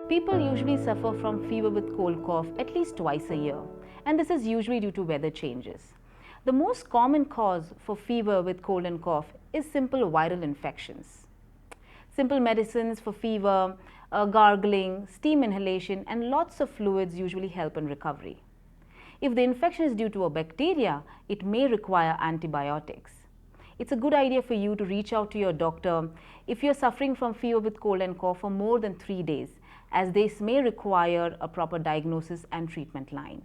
People usually suffer from fever with cold cough at least twice a year, and this is usually due to weather changes. The most common cause for fever with cold and cough is simple viral infections. Simple medicines for fever, gargling, steam inhalation, and lots of fluids usually help in recovery. If the infection is due to a bacteria, it may require antibiotics. It's a good idea for you to reach out to your doctor if you're suffering from fever with cold and cough for more than 3 days, as this may require a proper diagnosis and treatment line.